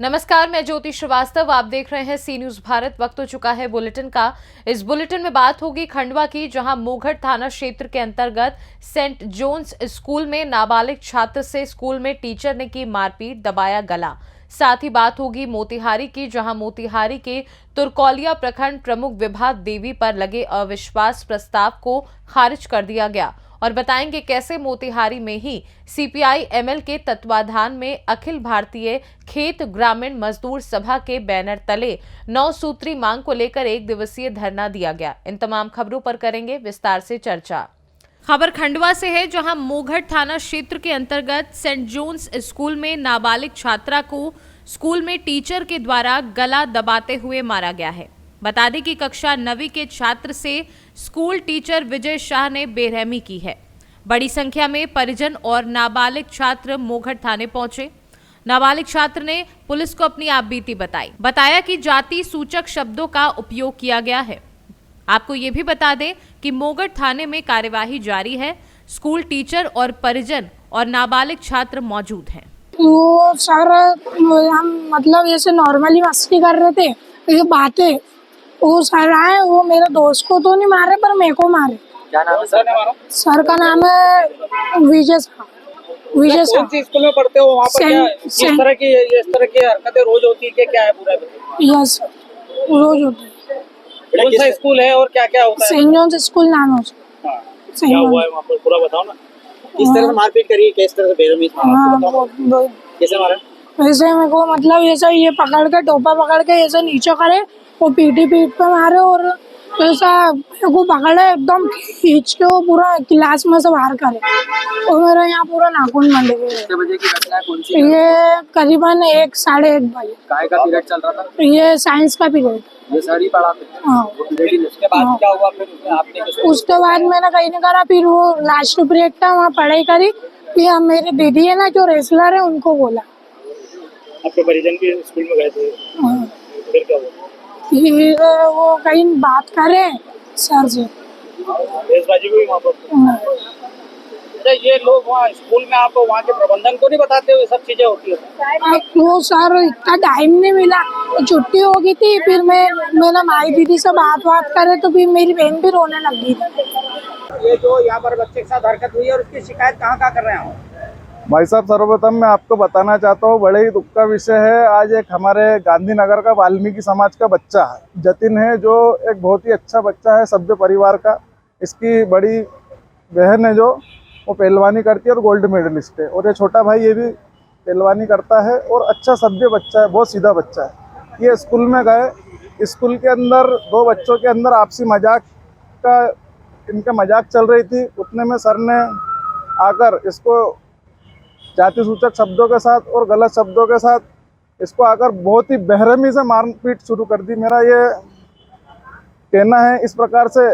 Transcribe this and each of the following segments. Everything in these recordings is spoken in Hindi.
नमस्कार, मैं ज्योति श्रीवास्तव। आप देख रहे हैं सी न्यूज भारत। वक्त हो चुका है बुलेटिन का। इस बुलेटिन में बात होगी खंडवा की, जहां मोघट थाना क्षेत्र के अंतर्गत सेंट जोन्स स्कूल में नाबालिग छात्र से स्कूल में टीचर ने की मारपीट, दबाया गला। साथ ही बात होगी मोतिहारी की, जहां मोतिहारी के तुरकौलिया प्रखंड प्रमुख विभा देवी पर लगे अविश्वास प्रस्ताव को खारिज कर दिया गया। और बताएंगे कैसे मोतिहारी में ही सीपीआई एमएल के तत्वाधान में अखिल भारतीय खेत ग्रामीण मजदूर सभा के बैनर तले 9 सूत्री मांग को लेकर 1 दिवसीय धरना दिया गया। इन तमाम खबरों पर करेंगे विस्तार से चर्चा। खबर खंडवा से है, जहां मोघट थाना क्षेत्र के अंतर्गत सेंट जोन्स स्कूल में नाबालिग छात्रा को स्कूल में टीचर के द्वारा गला दबाते हुए मारा गया है। बता दें कि कक्षा 9वीं के छात्र से स्कूल टीचर विजय शाह ने बेरहमी की है। बड़ी संख्या में परिजन और नाबालिग छात्र मोघट थाने पहुंचे। नाबालिग छात्र ने पुलिस को अपनी आपबीती बताया कि जाति सूचक शब्दों का उपयोग किया गया है। आपको ये भी बता दें कि मोघट थाने में कार्यवाही जारी है। स्कूल टीचर और परिजन और नाबालिग छात्र मौजूद हैं। वो सारा हम मतलब ऐसे नॉर्मली मस्ती कर रहे थे, ये बातें वो सर आए, वो मेरे दोस्त को तो नहीं मारे पर मेरे को मारे। क्या नाम है सर ने मारा? सर का नाम है विजय शाह। कौन सी स्कूल में पढ़ते हो? वहाँ पर क्या इस तरह की हरकतें रोज होती है? क्या है पूरा? यस, रोज होती है। कौन सा स्कूल है और क्या क्या होता है? सेंट जॉन्स स्कूल नाम है उसका। क्या हुआ है वहाँ पर पूरा बताओ ना। किस तरह से मारपीट करी, किस तरह से बेरहमी कैसे मारा? वैसे मेरे को मतलब ऐसा ये पकड़ के टोपा पकड़ के ऐसे नीचे करे, वो पीठ पे मारे और ऐसा को पकड़े एकदम खींच के वो पूरा क्लास में से बाहर करे और मेरा यहाँ पूरा नाखून मंड गया। कितने बजे की घटना है? कौन सी? ये करीबन 1 साढ़े 1 बजे। काय का पीरियड चल रहा था? ये साइंस का पीरियड। ये सर ही पढ़ाते थे? हाँ। उसके बाद क्या हुआ फिर? आपने उसके बाद मैंने कहीं नहीं करा, फिर वो लास्ट पीरियड था वहाँ पढ़ाई करी। फिर मेरे दीदी है ना जो रेसलर है, उनको बोला। आपके परिजन भी स्कूल में गए थे? फिर क्या हुआ? फिर वो कहीं बात करे सर से, बेसबाजी हुई वहाँ पर। ये लोग वहाँ स्कूल में, आप वहाँ के प्रबंधन को नहीं बताते हुए सब चीजें होती है? वो सर इतना टाइम नहीं मिला, छुट्टी हो गई थी। फिर मैंने माई दीदी से बात करे तो फिर मेरी बहन भी रोने लगी थी। ये जो यहाँ पर बच्चे के साथ हरकत हुई है और उसकी शिकायत कहाँ कर रहे हैं? भाई साहब, सर्वप्रथम मैं आपको बताना चाहता हूँ, बड़े ही दुख का विषय है। आज एक हमारे गांधीनगर का वाल्मीकि समाज का बच्चा जतिन है, जो एक बहुत ही अच्छा बच्चा है, सभ्य परिवार का। इसकी बड़ी बहन है जो वो पहलवानी करती है और गोल्ड मेडलिस्ट है, और ये छोटा भाई ये भी पहलवानी करता है और अच्छा सभ्य बच्चा है, बहुत सीधा बच्चा है। ये स्कूल में गए, स्कूल के अंदर 2 बच्चों के अंदर आपसी इनके मजाक चल रही थी। उतने में सर ने आकर इसको जाति सूचक शब्दों के साथ और गलत शब्दों के साथ इसको आकर बहुत ही बेरहमी से मारपीट शुरू कर दी। मेरा ये कहना है, इस प्रकार से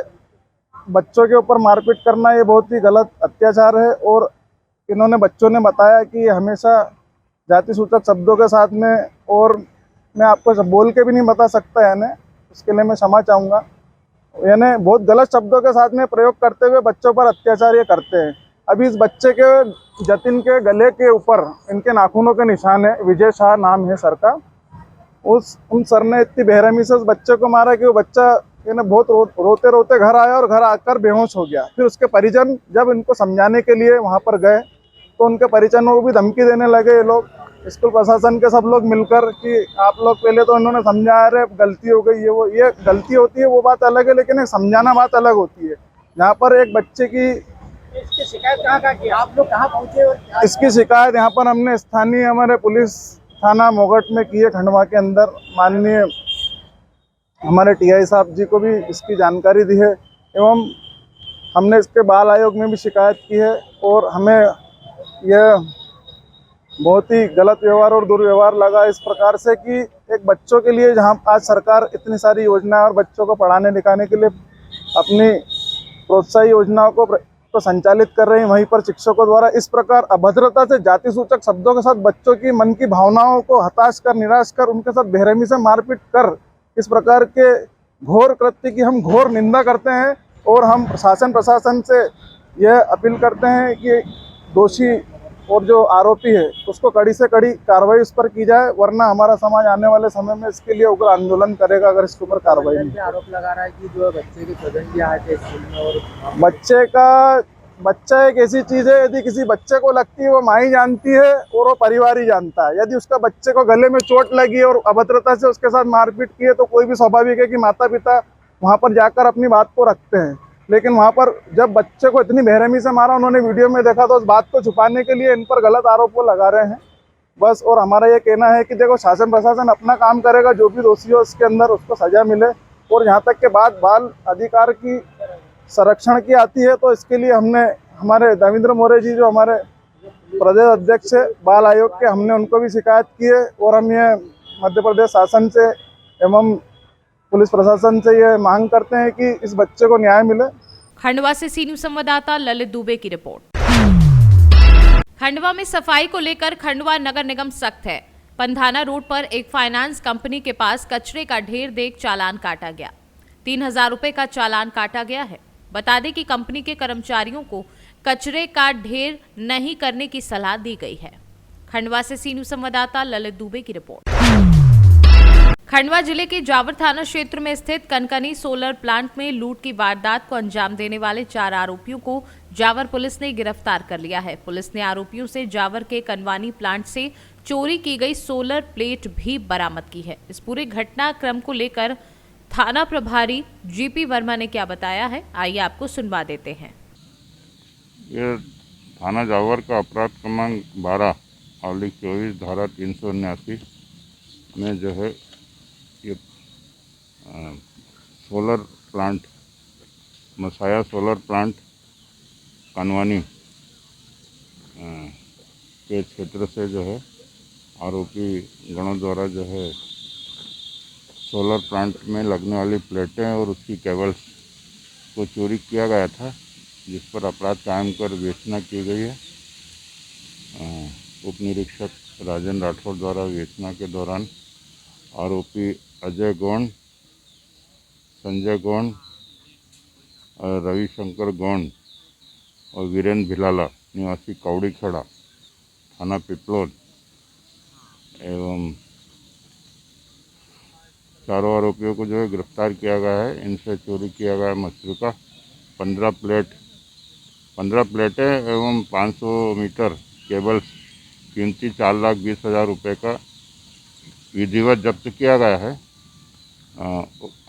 बच्चों के ऊपर मारपीट करना ये बहुत ही गलत अत्याचार है। और इन्होंने बच्चों ने बताया कि ये हमेशा जाति सूचक शब्दों के साथ में, और मैं आपको बोल के भी नहीं बता सकता, यानी उसके लिए मैं क्षमा चाहूँगा। यानी बहुत गलत शब्दों के साथ में प्रयोग करते हुए बच्चों पर अत्याचार ये करते हैं। अभी इस बच्चे के जतिन के गले के ऊपर इनके नाखूनों के निशान है। विजय शाह नाम है सर का। उन सर ने इतनी बेरहमी से उस बच्चे को मारा कि वो बच्चा बहुत रोते रोते घर आया और घर आकर बेहोश हो गया। फिर उसके परिजन जब इनको समझाने के लिए वहाँ पर गए तो उनके परिजनों को भी धमकी देने लगे ये लोग, स्कूल प्रशासन के सब लोग मिलकर, कि आप लोग पहले तो इन्होंने समझाया, अरे गलती हो गई, ये गलती होती है वो बात अलग है, लेकिन समझाना बात अलग होती है। यहाँ पर एक बच्चे की इसकी शिकायत कहाँ की? आप लोग कहाँ पहुँचे? इसकी शिकायत यहाँ पर हमने स्थानीय हमारे पुलिस थाना मोघट में की है, खंडवा के अंदर। माननीय हमारे टीआई साहब जी को भी इसकी जानकारी दी है, एवं हमने इसके बाल आयोग में भी शिकायत की है। और हमें यह बहुत ही गलत व्यवहार और दुर्व्यवहार लगा इस प्रकार से कि एक बच्चों के लिए, जहाँ आज सरकार इतनी सारी योजनाएं और बच्चों को पढ़ाने लिखाने के लिए अपनी प्रोत्साही योजनाओं को संचालित कर रहे हैं, वहीं पर शिक्षकों द्वारा इस प्रकार अभद्रता से जाति सूचक शब्दों के साथ बच्चों की मन की भावनाओं को हताश कर, निराश कर, उनके साथ बेरहमी से मारपीट कर, इस प्रकार के घोर कृत्य की हम घोर निंदा करते हैं। और हम प्रशासन से यह अपील करते हैं कि दोषी और जो आरोपी है उसको कड़ी से कड़ी कार्रवाई उस पर की जाए, वरना हमारा समाज आने वाले समय में इसके लिए उग्र आंदोलन करेगा अगर इसके ऊपर कार्रवाई नहीं। आरोप लगा रहा है कि जो बच्चे के स्वजन भी आए थे स्कूल में और बच्चा एक ऐसी चीज है, यदि किसी बच्चे को लगती है वो माँ ही जानती है और वो परिवार ही जानता है। यदि उसका बच्चे को गले में चोट लगी और अभद्रता से उसके साथ मारपीट की है तो कोई भी स्वाभाविक है कि माता पिता वहाँ पर जाकर अपनी बात को रखते हैं। लेकिन वहाँ पर जब बच्चे को इतनी बेरहमी से मारा, उन्होंने वीडियो में देखा, तो उस बात को छुपाने के लिए इन पर गलत आरोप वो लगा रहे हैं बस। और हमारा ये कहना है कि देखो, शासन प्रशासन अपना काम करेगा, जो भी दोषी हो उसके अंदर उसको सजा मिले। और यहाँ तक के बात बाल अधिकार की संरक्षण की आती है तो इसके लिए हमने हमारे देवेंद्र मौर्य जी, जो हमारे प्रदेश अध्यक्ष है बाल आयोग के, हमने उनको भी शिकायत की है। और हम ये मध्य प्रदेश शासन से एवं पुलिस प्रशासन से ये मांग करते हैं कि इस बच्चे को न्याय मिले। खंडवा से सी न्यूज संवाददाता ललित दुबे की रिपोर्ट। खंडवा में सफाई को लेकर खंडवा नगर निगम सख्त है। पंधाना रोड पर एक फाइनेंस कंपनी के पास कचरे का ढेर देख चालान काटा गया। 3000 रुपए का चालान काटा गया है। बता दें कि कंपनी के कर्मचारियों को कचरे का ढेर नहीं करने की सलाह दी गई है। खंडवा से सी न्यूज संवाददाता ललित दुबे की रिपोर्ट। खंडवा जिले के जावर थाना क्षेत्र में स्थित कनकनी सोलर प्लांट में लूट की वारदात को अंजाम देने वाले 4 आरोपियों को जावर पुलिस ने गिरफ्तार कर लिया है। पुलिस ने आरोपियों से जावर के कनवानी प्लांट से चोरी की गई सोलर प्लेट भी बरामद की है। इस पूरे घटनाक्रम को लेकर थाना प्रभारी जीपी वर्मा ने क्या बताया है, आइए आपको सुनवा देते हैं। ये थाना जावर का अपराध क्रमांक 12/24 धारा 379 में जो है ये सोलर प्लांट, मसाया सोलर प्लांट कनवानी के क्षेत्र से जो है आरोपी गणों द्वारा जो है सोलर प्लांट में लगने वाली प्लेटें और उसकी केबल्स को चोरी किया गया था, जिस पर अपराध कायम कर विवेचना की गई है। उप निरीक्षक राजन राठौड़ द्वारा विवेचना के दौरान आरोपी अजय गौंड, संजय गौंड, रविशंकर गौंड और वीरेंद्र भिलाला निवासी कौड़ी खेड़ा थाना पिपलोद एवं चारों आरोपियों को जो है गिरफ्तार किया गया है। इनसे चोरी किया गया मछली का 15 प्लेटें एवं 500 मीटर केबल्स कीमती 4,20,000 रुपये का विधिवत जब्त किया गया है।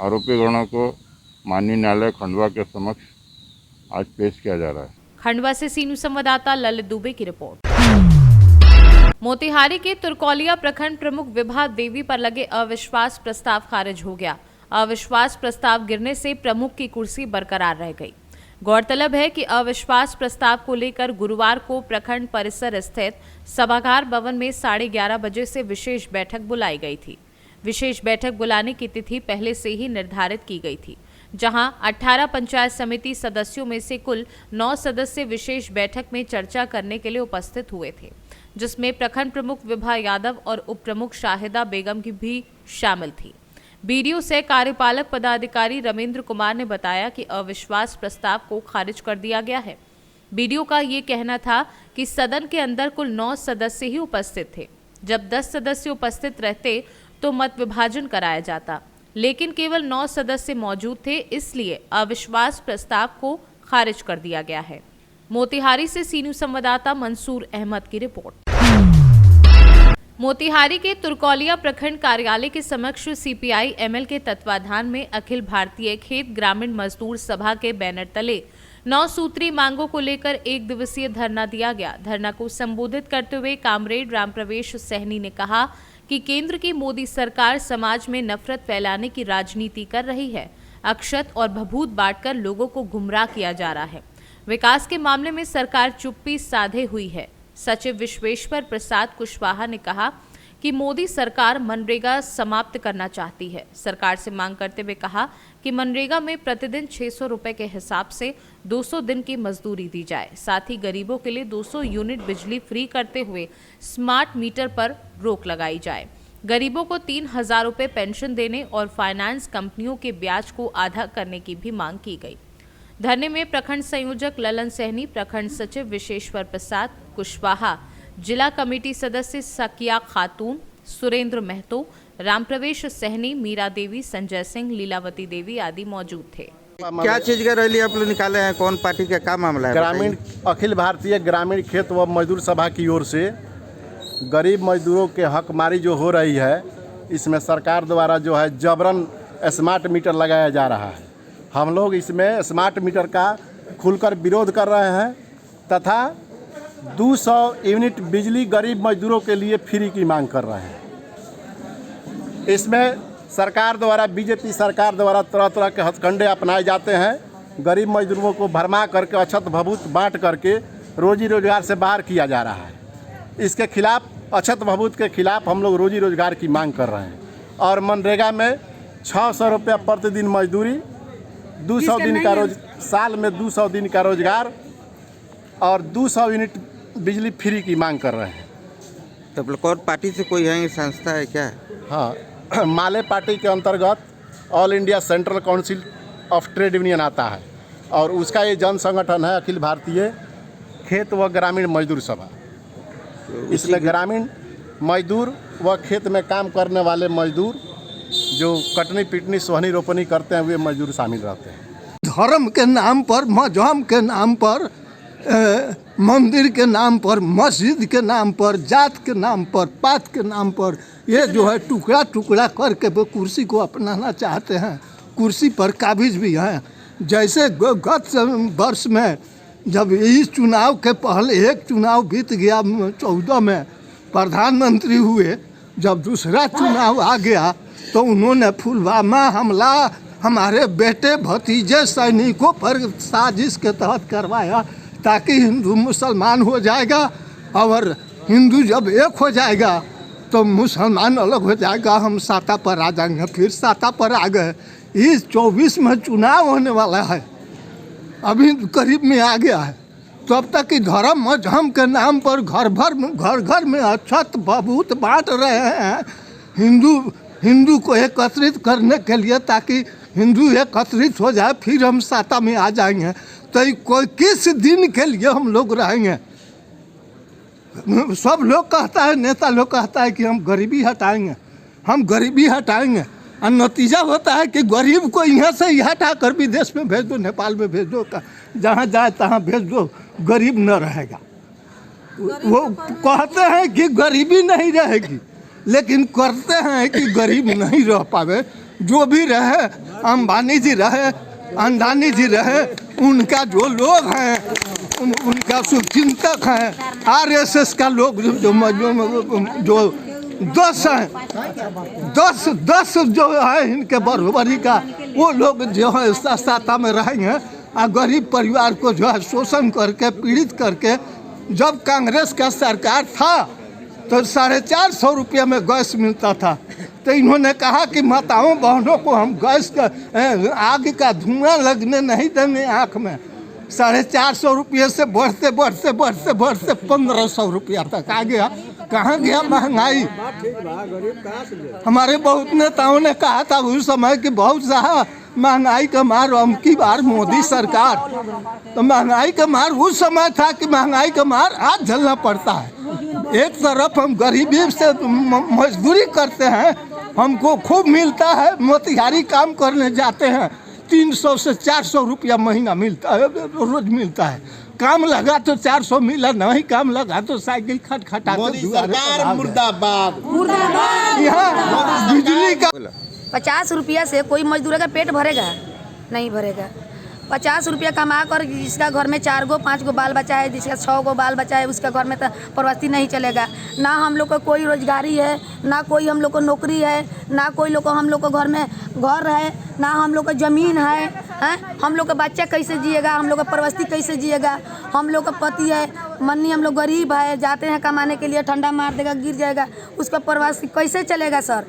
आरोपी गणों को माननीय न्यायालय खंडवा के समक्ष आज पेश किया जा रहा है। खंडवा से सी न्यूज संवाददाता ललित दुबे की रिपोर्ट। मोतिहारी के तुरकौलिया प्रखंड प्रमुख विभा देवी पर लगे अविश्वास प्रस्ताव खारिज हो गया। अविश्वास प्रस्ताव गिरने से प्रमुख की कुर्सी बरकरार रह गई। गौरतलब है कि अविश्वास प्रस्ताव को लेकर गुरुवार को प्रखंड परिसर स्थित सभागार भवन में 11:30 बजे से विशेष बैठक बुलाई गई थी। विशेष बैठक बुलाने की तिथि पहले से ही निर्धारित की गई थी, जहां 18 पंचायत समिति सदस्यों में से कुल 9 सदस्य विशेष बैठक में चर्चा करने के लिए उपस्थित हुए थे, जिसमें प्रखंड प्रमुख विभा यादव और उप प्रमुख शाहिदा बेगम की भी शामिल थी। बीडीओ से कार्यपालक पदाधिकारी रमेंद्र कुमार ने बताया कि अविश्वास प्रस्ताव को खारिज कर दिया गया है। बीडीओ का ये कहना था कि सदन के अंदर कुल 9 सदस्य ही उपस्थित थे। जब 10 सदस्य उपस्थित रहते तो मत विभाजन कराया जाता, लेकिन केवल 9 सदस्य मौजूद थे, इसलिए अविश्वास प्रस्ताव को खारिज कर दिया गया है। मोतिहारी से सी न्यूज संवाददाता मंसूर अहमद की रिपोर्ट। मोतिहारी के तुरकौलिया प्रखंड कार्यालय के समक्ष सीपीआई एमएल के तत्वाधान में अखिल भारतीय खेत ग्रामीण मजदूर सभा के बैनर तले 9 सूत्री मांगों को लेकर 1 दिवसीय धरना दिया गया। धरना को संबोधित करते हुए कामरेड रामप्रवेश सहनी ने कहा कि केंद्र की मोदी सरकार समाज में नफरत फैलाने की राजनीति कर रही है। अक्षत और भभूत बांटकर लोगों को गुमराह किया जा रहा है। विकास के मामले में सरकार चुप्पी साधे हुई है। सचिव विश्वेश्वर प्रसाद कुशवाहा ने कहा कि मोदी सरकार मनरेगा समाप्त करना चाहती है। सरकार से मांग करते हुए कहा कि मनरेगा में प्रतिदिन 600 रुपए के हिसाब से 200 दिन की मजदूरी दी जाए। साथ ही गरीबों के लिए 200 यूनिट बिजली फ्री करते हुए स्मार्ट मीटर पर रोक लगाई जाए। गरीबों को 3,000 रुपए पेंशन देने और फाइनेंस कंपनियों के ब्याज को आधा करने की भी मांग की गई। धरने में प्रखंड संयोजक ललन सहनी, प्रखंड सचिव विश्वेश्वर प्रसाद कुशवाहा, जिला कमेटी सदस्य सकिया खातून, सुरेंद्र महतो, रामप्रवेश सहनी, मीरा देवी, संजय सिंह, लीलावती देवी आदि मौजूद थे। क्या चीज का रैली आप लोग निकाले हैं, कौन पार्टी का क्या मामला है? ग्रामीण अखिल भारतीय ग्रामीण खेत व मजदूर सभा की ओर से गरीब मजदूरों के हकमारी जो हो रही है, इसमें सरकार द्वारा जो है जबरन स्मार्ट मीटर लगाया जा रहा है। हम लोग इसमें स्मार्ट मीटर का खुलकर विरोध कर रहे हैं तथा 200 यूनिट बिजली गरीब मजदूरों के लिए फ्री की मांग कर रहे हैं। इसमें सरकार द्वारा, बीजेपी सरकार द्वारा तरह तरह के हथकंडे अपनाए जाते हैं। गरीब मजदूरों को भरमा करके, अछत भभूत बांट करके रोजी रोजगार से बाहर किया जा रहा है। इसके खिलाफ, अछत भभूत के खिलाफ हम लोग रोजी रोजगार की मांग कर रहे हैं। और मनरेगा में 600 रुपया प्रतिदिन मजदूरी, 200 दिन का साल में 200 दिन का रोजगार और 200 यूनिट बिजली फ्री की मांग कर रहे हैं। तो कौन पार्टी से कोई है, संस्था है क्या? हाँ, माले पार्टी के अंतर्गत all India central council of trade union आता है और उसका ये जन संगठन है अखिल भारतीय खेत व ग्रामीण मजदूर सभा। इसमें ग्रामीण मजदूर व खेत में काम करने वाले मजदूर जो कटनी पिटनी सोहनी रोपनी करते हैं, वे मजदूर शामिल रहते हैं। धर्म के नाम पर, मजहब के नाम पर, मंदिर के नाम पर, मस्जिद के नाम पर, जात के नाम पर, पात के नाम पर ये जो है टुकड़ा टुकड़ा करके वो कुर्सी को अपनाना चाहते हैं। कुर्सी पर काबिज भी हैं। जैसे गत वर्ष में जब इस चुनाव के पहले एक चुनाव बीत गया 14 में प्रधानमंत्री हुए, जब दूसरा चुनाव आ गया तो उन्होंने पुलवामा हमला हमारे बेटे भतीजे सैनिकों पर साजिश के तहत करवाया ताकि हिंदू मुसलमान हो जाएगा और हिंदू जब एक हो जाएगा तो मुसलमान अलग हो जाएगा, हम साता पर आ जाएंगे। फिर साता पर आ गए। इस 24 में चुनाव होने वाला है, अभी करीब में आ गया है। तो अब तक कि धर्म मजहब के नाम पर घर घर में अछत भभूत बांट रहे हैं हिंदू को एकत्रित करने के लिए, ताकि हिंदू एकत्रित हो जाए फिर हम साता में आ जाएंगे। तो कोई किस दिन के लिए हम लोग रहेंगे? सब लोग कहता है, नेता लोग कहता है कि हम गरीबी हटाएंगे, हम गरीबी हटाएंगे, और नतीजा होता है कि गरीब को यहाँ से ही हटा कर विदेश में भेज दो, नेपाल में भेज दो, जहाँ जाए तहाँ भेज दो, गरीब न रहेगा। वो कहते हैं कि गरीबी नहीं रहेगी, लेकिन करते हैं कि गरीब नहीं रह पावे। जो भी रहे, अंबानी जी रहे, अंडानी जी रहे, उनका जो लोग हैं उनका शुभचिंतक हैं, RSS का लोग जो 10 हैं, 10 जो है इनके बराबरी का, वो लोग जो है साता में रहेंगे और गरीब परिवार को जो है शोषण करके, पीड़ित करके। जब कांग्रेस का सरकार था तो 450 रुपये में गैस मिलता था, तो इन्होंने कहा कि माताओं बहनों को हम गैस का आग का धुआं लगने नहीं देंगे आँख में। 450 रुपये से बढ़ते 1500 रुपया तक आ गया। कहाँ गया महंगाई? हमारे बहुत नेताओं ने कहा था उस समय कि बहुत सा महंगाई का मार अबकी बार मोदी सरकार, तो महंगाई का मार उस समय था कि महंगाई का मार आज झेलना पड़ता है। एक तरफ हम गरीबी से मजदूरी करते हैं, हमको खूब मिलता है, मोतिहारी काम करने जाते हैं 300 से 400 रुपया महीना मिलता है, रोज मिलता है। काम लगा तो 400 मिला, नहीं काम लगा तो साइकिल खटखटा मोदी सरकार मुर्दाबाद। यहाँ बिजली का 50 रुपया से कोई मजदूर का पेट भरेगा? नहीं भरेगा। 50 रुपया कमा कर जिसका घर में 4 गो 5 गो बाल बच्चा है, जिसका 6 गो बाल बच्चा है, उसका घर में तो प्रवासी नहीं चलेगा। ना हम लोग को कोई रोजगारी है, ना कोई हम लोग को नौकरी है, ना कोई लोग को हम लोग को घर में घर है, ना हम लोग को ज़मीन है, हैं? हम लोग का बच्चा कैसे जिएगा? हम लोग का प्रवासी कैसे जिएगा? हम लोग का पति है, मन्नी हम लोग गरीब है, जाते हैं कमाने के लिए, ठंडा मार देगा, गिर जाएगा, उसका प्रवासी कैसे चलेगा? सर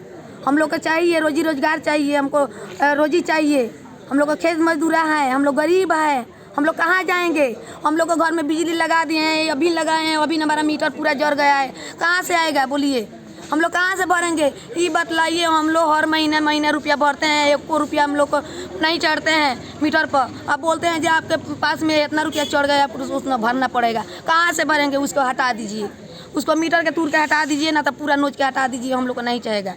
हम लोग को चाहिए रोजी रोजगार चाहिए, हमको रोजी चाहिए। हम लोग को खेत मजदूरा है, हम लोग गरीब है, हम लोग कहाँ जाएंगे? हम लोग को घर में बिजली लगा दिए हैं, अभी लगाए हैं, अभी हमारा मीटर पूरा जल गया है, कहाँ से आएगा बोलिए? हम लोग कहाँ से भरेंगे? ये बतलाइए। हम लोग हर महीने रुपया भरते हैं, 1 रुपया हम लोग को नहीं चढ़ते हैं मीटर पर। अब बोलते हैं जो आपके पास में इतना रुपया चढ़ गया, उसमें भरना पड़ेगा। कहाँ से भरेंगे? उसको हटा दीजिए। उसको मीटर के तूर के हटा दीजिए ना तो पूरा नोच के हटा दीजिए, हम लोग को नहीं चाहेगा।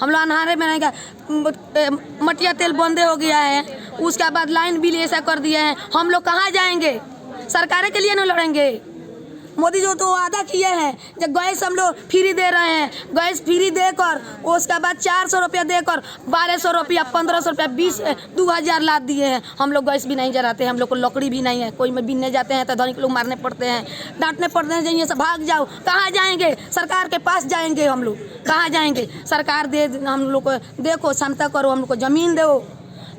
हम लोग अनहारे में रहेगा। मटिया तेल बंदे हो गया है, उसके बाद लाइन बिल ऐसा कर दिए हैं, हम लोग कहाँ जाएंगे? सरकार के लिए नहीं लड़ेंगे। मोदी जो तो वादा किए हैं, जब गैस हम लोग फ्री दे रहे हैं, गैस फ्री देकर उसके बाद 400 रुपया देकर 1200 रुपया 1500 रुपया 2000 लाद दिए हैं। हम लोग गैस भी नहीं जलाते हैं, हम लोग को लकड़ी भी नहीं है। कोई में बिनने जाते हैं तो धनिक लोग मारने पड़ते हैं, डांटने पड़ते हैं, जाइए से भाग जाओ। कहाँ जाएंगे? सरकार के पास जाएंगे। हम लोग कहाँ जाएंगे? सरकार दे हम लोग को, देखो क्षमता करो, हम लोग को ज़मीन दो,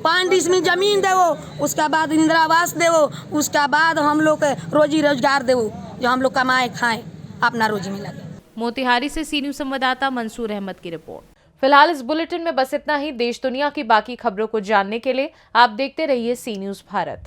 5 डिसमिल ज़मीन दो, उसके बाद इंदिरा आवास दो, उसके बाद हम लोग के रोजी रोजगार दो, जो हम लोग कमाए खाएं, अपना रोजी मिला। मोतिहारी से सी न्यूज़ संवाददाता मंसूर अहमद की रिपोर्ट। फिलहाल इस बुलेटिन में बस इतना ही। देश दुनिया की बाकी खबरों को जानने के लिए आप देखते रहिए सी न्यूज़ भारत।